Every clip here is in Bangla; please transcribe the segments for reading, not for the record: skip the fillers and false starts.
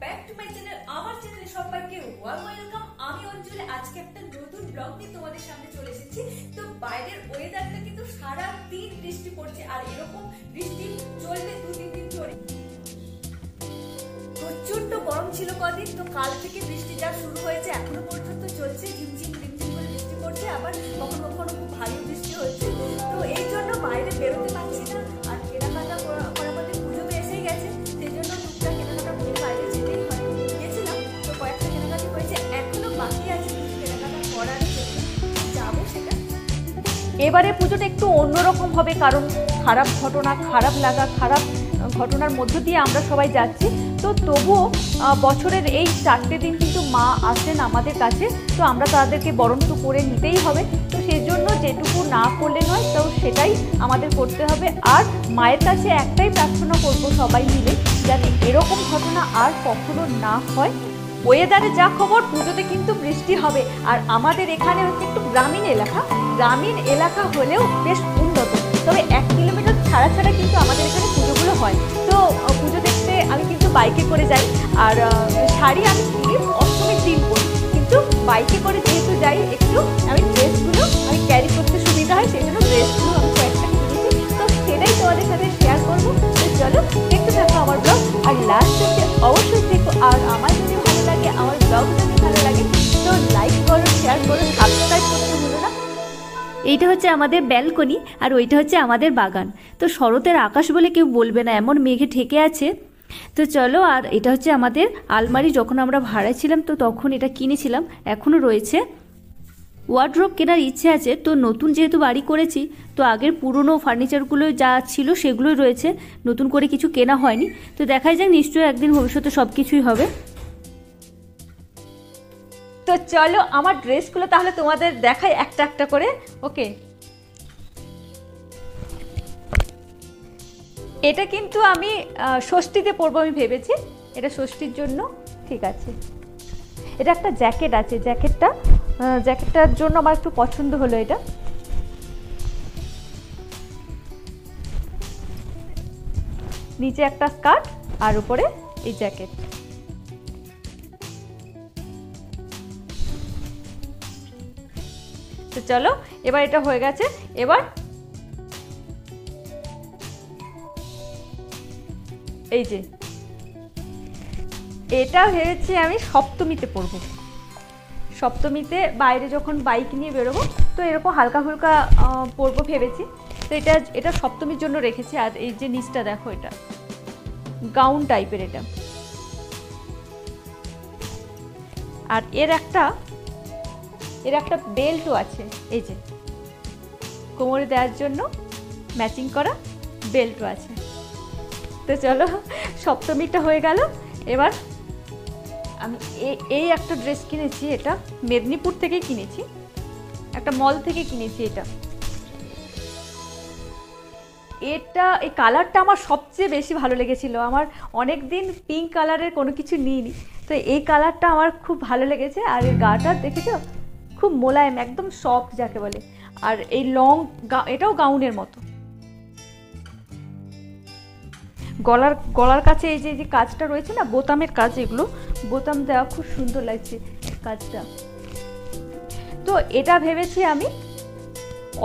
Back to my channel. আমার চ্যানেলে সবাইকে ওয়েলকাম। আমি অঞ্জলি। আজকে একটা নতুন ব্লগ নিয়ে তোমাদের সামনে চলে এসেছি। তো বাইরের ওয়েদারটা কিন্তু সারা দিন বৃষ্টি পড়ছে, আর এরকম বৃষ্টি চলবে 2-3 দিন ধরে। প্রচন্ড গরম ছিল কদিন, তো কাল থেকে বৃষ্টি যা শুরু হয়েছে এখনো পর্যন্ত চলছে। ঝিমঝিম ঝিমঝিম করে বৃষ্টি পড়ছে, আবার কখনো কখনো খুব ভারী বৃষ্টি হচ্ছে। তো এই জন্য বাইরে বেরোতে পারছি না। আর কেনাকাটা করার মধ্যে পুজো তো এসেই গেছে, সেই জন্য টুকটাক কেনাকাটা করে বাইরে যেতেই হয়। গেছিলাম তো কয়েকটা কেনাকাটা হয়েছে, এখনো বাকি আছে কিছু কেনাকাটা করার জন্য, যাবো সেটা। এবারে পুজোটা একটু অন্যরকম হবে, কারণ খারাপ ঘটনা, খারাপ লাগা, খারাপ ঘটনার মধ্য দিয়ে আমরা সবাই যাচ্ছি। তো তবুও বছরের এই 4টে দিন কিন্তু মা আসেন আমাদের কাছে, তো আমরা তাদেরকে বরণ তো করে নিতেই হবে। তো সেই জন্য যেটুকু না করলে নয়, তো সেটাই আমাদের করতে হবে। আর মায়ের কাছে একটাই প্রার্থনা করব সবাই মিলে, যাতে এরকম ঘটনা আর কখনো না হয়। ওয়েদারে যা খবর, পুজোতে কিন্তু বৃষ্টি হবে। আর আমাদের এখানে হচ্ছে একটু গ্রামীণ এলাকা হলেও বেশ উন্নত, তবে 1 কিলোমিটার ছাড়া ছাড়া কিন্তু আমাদের এখানে পুজোগুলো হয়। তো পুজো দেখতে আমি কিন্তু বাইকে করে যাই, আর শাড়ি আমি কিনি অষ্টমীর দিন পরি, কিন্তু বাইকে করে যেহেতু যাই, একটু আমি ড্রেসগুলো আমি ক্যারি করতে সুবিধা হয়, সেই জন্য ড্রেসগুলো আমি কয়েকটা কিনেছি। তো সেটাই তোমাদের সাথে শেয়ার করবো। তো চলো দেখতে থাকো আমার ব্লগ, আর লাস্ট অবধি অবশ্যই দেখো। আর আমার যদি ভালো লাগে, আমার ব্লগ যদি ভালো লাগে, তো লাইক করো, শেয়ার করো, সাবস্ক্রাইব করতে ভুলো না। এইটা হচ্ছে আমাদের ব্যালকনি, আর ওইটা হচ্ছে আমাদের বাগান। তো শরতের আকাশ বলে কেউ বলবে না, এমন মেঘে ঠেকে আছে। তো চলো, আর এটা হচ্ছে আমাদের আলমারি। যখন আমরা ভাড়ায় ছিলাম তো তখন এটা কিনেছিলাম, এখনও রয়েছে। ওয়ার্ড্রোব কেনার ইচ্ছে আছে, তো নতুন যেহেতু বাড়ি করেছি, তো আগের পুরনো ফার্নিচারগুলো যা ছিল সেগুলোই রয়েছে, নতুন করে কিছু কেনা হয়নি। তো দেখাই যাক, নিশ্চয়ই একদিন ভবিষ্যতে সব কিছুই হবে। তো চলো আমার ড্রেসগুলো তাহলে তোমাদের দেখাই একটা একটা করে। ওকে, এটা কিন্তু আমি ষষ্ঠীতে পরবো আমি ভেবেছি, এটা ষষ্ঠীর জন্য। ঠিক আছে, এটা একটা জ্যাকেট আছে, জ্যাকেটটার জন্য আমার একটু পছন্দ হলো এটা। নিচে একটা স্কার্ট, আর উপরে এই জ্যাকেট। তো চলো, এবার এটা হয়ে গেছে। এবার এই যে এটা ভেবেছি আমি সপ্তমীতে পরবো। সপ্তমীতে বাইরে যখন বাইক নিয়ে বেরোবো, তো এরকম হালকা ফুলকা পরবো ভেবেছি। তো এটা সপ্তমীর জন্য রেখেছি। আর এই যে নিচটা দেখো, এটা গাউন টাইপের এটা। আর এর একটা বেল্টও আছে, এই যে কোমরে দেওয়ার জন্য ম্যাচিং করা বেল্টও আছে। তো চলো, সপ্তমীটা হয়ে গেল। এবার আমি এই একটা ড্রেস কিনেছি, এটা মেদিনীপুর থেকে কিনেছি, একটা মল থেকে কিনেছি। এই কালারটা আমার সবচেয়ে বেশি ভালো লেগেছিল। আমার অনেক দিন পিঙ্ক কালারের কোনো কিছু নিইনি, তো এই কালারটা আমার খুব ভালো লেগেছে। আর এর গাটা দেখেছো, খুব মোলায়েম, একদম সফট যাকে বলে। আর এই এটাও গাউনের মতো। গলার কাছে এই যে কাজটা রয়েছে না, বোতামের কাজ, এগুলো বোতাম দেওয়া, খুব সুন্দর লাগছে কাজটা। তো এটা ভেবেছি আমি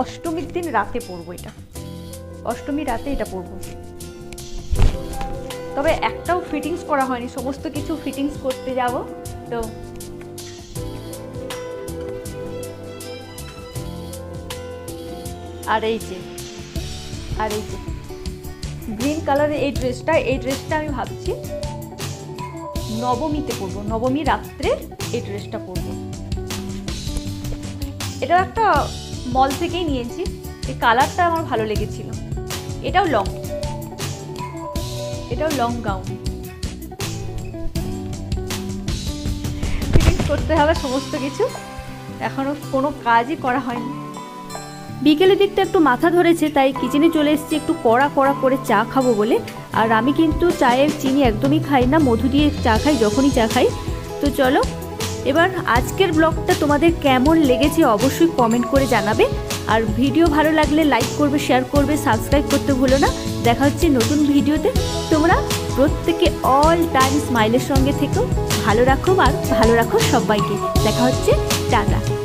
অষ্টমীর দিন রাতে পরবো, এটা অষ্টমী রাতে এটা পরবো। তবে একটাও ফিটিংস করা হয়নি, সমস্ত কিছু ফিটিংস করতে যাব। তো আর এই যে গ্রিন কালারের এই ড্রেসটা আমি ভাবছি নবমীতে পরবো, নবমী রাত্রে এই ড্রেসটা পরবো। এটা একটা মল থেকেই নিয়েছি, এই কালারটা আমার ভালো লেগেছিল। এটাও লং গাউন। ফিটিংস করতে হবে সমস্ত কিছু, এখনো কোনো কাজই করা হয়নি। বিকেলের দিকটা একটু মাথা ধরেছে, তাই কিচেনে চলে এসেছি একটু কড়া করে চা খাবো বলে। আর আমি কিন্তু চায়ের চিনি একদমই খাই না, মধু দিয়ে চা খাই যখনই চা খাই। তো চলো, এবার আজকের ব্লগটা তোমাদের কেমন লেগেছে অবশ্যই কমেন্ট করে জানাবে। আর ভিডিও ভালো লাগলে লাইক করবে, শেয়ার করবে, সাবস্ক্রাইব করতে ভুলো না। দেখা হচ্ছে নতুন ভিডিওতে। তোমরা প্রত্যেকে অল টাইম স্মাইলের সঙ্গে থেকো, ভালো রাখো আর ভালো রাখো সবাইকে। দেখা হচ্ছে, টাটা।